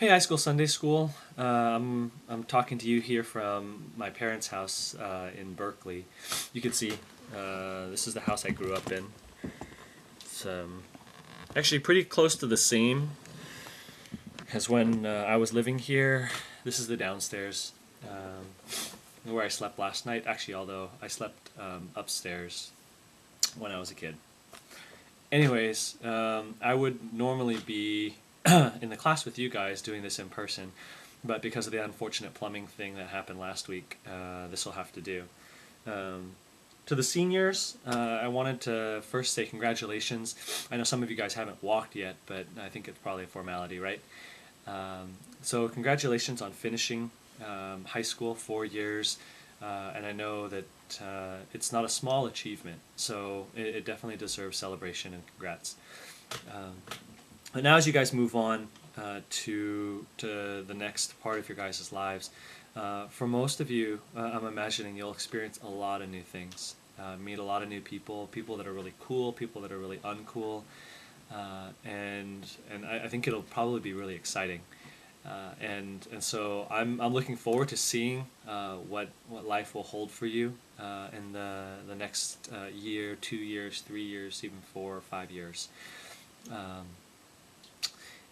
Hey, high school Sunday school. I'm talking to you here from my parents' house in Berkeley. You can see this is the house I grew up in. It's actually pretty close to the same as when I was living here. This is the downstairs where I slept last night. Actually, although I slept upstairs when I was a kid. Anyways, I would normally be in the class with you guys doing this in person, but because of the unfortunate plumbing thing that happened last week, this will have to do. Um, to the seniors, I wanted to first say congratulations. I know some of you guys haven't walked yet, but I think it's probably a formality, right? So congratulations on finishing high school, 4 years, and I know that it's not a small achievement, so it definitely deserves celebration and congrats. Um, but now as you guys move on to the next part of your guys' lives, for most of you, I'm imagining you'll experience a lot of new things, meet a lot of new people, people that are really cool, people that are really uncool, and I think it'll probably be really exciting. And so I'm looking forward to seeing what life will hold for you in the next year, 2 years, 3 years, even 4 or 5 years. Um,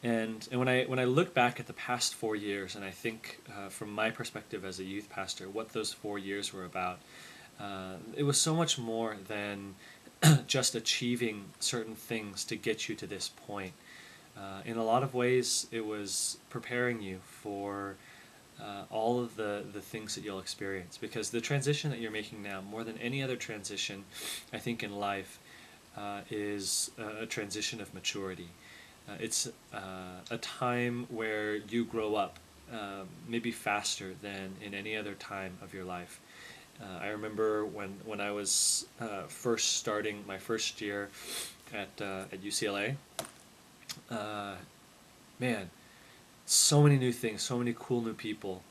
and when I look back at the past 4 years, and I think from my perspective as a youth pastor, what those 4 years were about, it was so much more than just achieving certain things to get you to this point. In a lot of ways, it was preparing you for all of the things that you'll experience. Because the transition that you're making now, more than any other transition, I think, in life, is a transition of maturity. It's a time where you grow up, maybe faster than in any other time of your life. I remember when I was first starting my first year at UCLA. Uh, Man, so many new things, so many cool new people.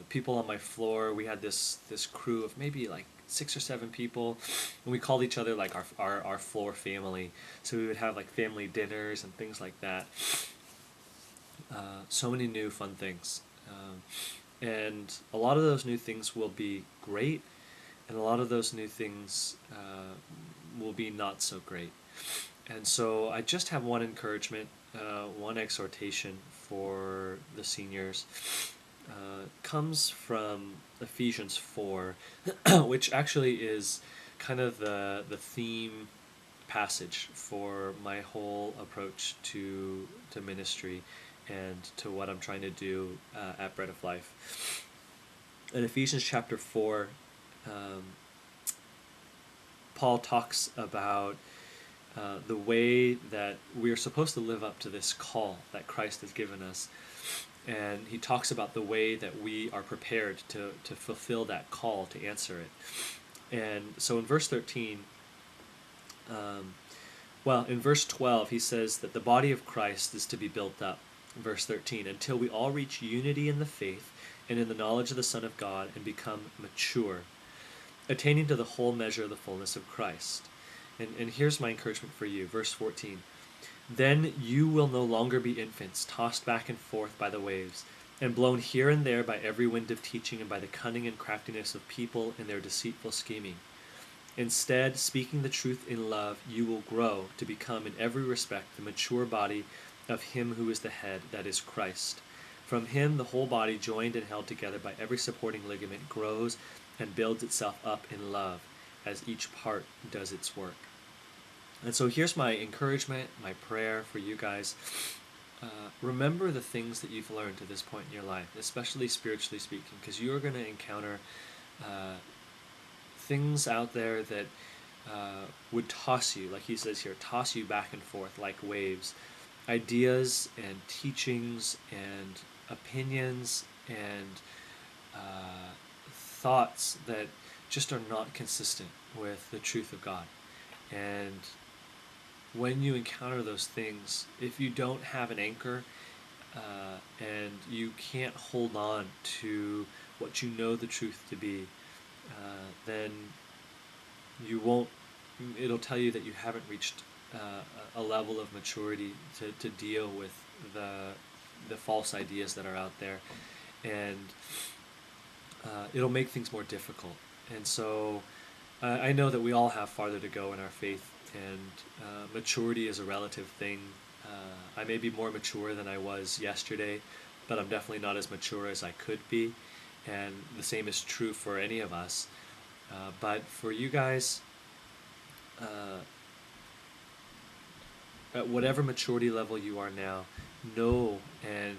People on my floor. We had this crew of maybe like 6 or 7 people, and we called each other like our floor family. So we would have like family dinners and things like that. So many new fun things, and a lot of those new things will be great, and a lot of those new things will be not so great. And so I just have one encouragement, one exhortation for the seniors. Comes from Ephesians 4, which actually is kind of the theme passage for my whole approach to ministry and to what I'm trying to do at Bread of Life. In Ephesians chapter 4, um, Paul talks about the way that we are supposed to live up to this call that Christ has given us. And he talks about the way that we are prepared to fulfill that call, to answer it. And so in verse 13, in verse 12, he says that the body of Christ is to be built up. Verse 13, until we all reach unity in the faith and in the knowledge of the Son of God and become mature, attaining to the whole measure of the fullness of Christ. And here's my encouragement for you. Verse 14. Then you will no longer be infants, tossed back and forth by the waves, and blown here and there by every wind of teaching and by the cunning and craftiness of people in their deceitful scheming. Instead, speaking the truth in love, you will grow to become in every respect the mature body of him who is the head, that is Christ. From him the whole body, joined and held together by every supporting ligament, grows and builds itself up in love, as each part does its work. And so here's my encouragement, my prayer for you guys. Remember the things that you've learned to this point in your life, especially spiritually speaking, because you're going to encounter things out there that would toss you, like he says here, toss you back and forth like waves. Ideas and teachings and opinions and thoughts that just are not consistent with the truth of God. And when you encounter those things, if you don't have an anchor and you can't hold on to what you know the truth to be, then you won't. It'll tell you that you haven't reached a level of maturity to deal with the false ideas that are out there, and it'll make things more difficult. And so I know that we all have farther to go in our faith, and maturity is a relative thing. I may be more mature than I was yesterday, but I'm definitely not as mature as I could be, and the same is true for any of us. But for you guys, uh, at whatever maturity level you are now, know and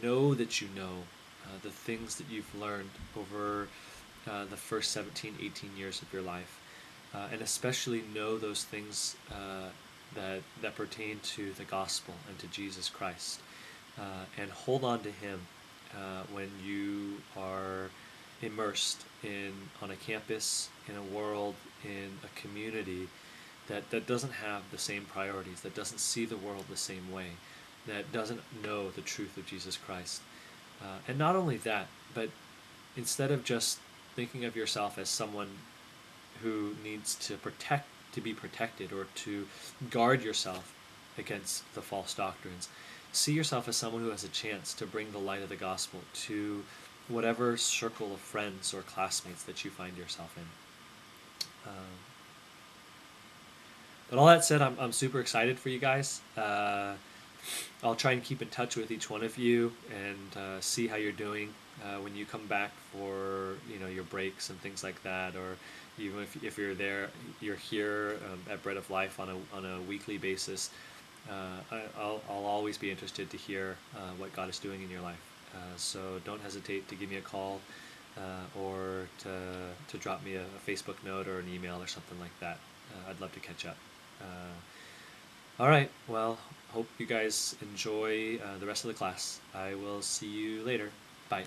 know that you know the things that you've learned over the first 17, 18 years of your life. And especially know those things that pertain to the gospel and to Jesus Christ. And hold on to Him when you are immersed on a campus, in a world, in a community that doesn't have the same priorities, that doesn't see the world the same way, that doesn't know the truth of Jesus Christ. And not only that, but instead of just thinking of yourself as someone who needs to be protected, or to guard yourself against the false doctrines, see yourself as someone who has a chance to bring the light of the gospel to whatever circle of friends or classmates that you find yourself in. But all that said, I'm super excited for you guys. I'll try and keep in touch with each one of you and see how you're doing when you come back for your breaks and things like that, or even if you're here at Bread of Life on a weekly basis. I'll always be interested to hear what God is doing in your life. So don't hesitate to give me a call or to drop me a Facebook note or an email or something like that. I'd love to catch up. All right, well, hope you guys enjoy the rest of the class. I will see you later. Bye.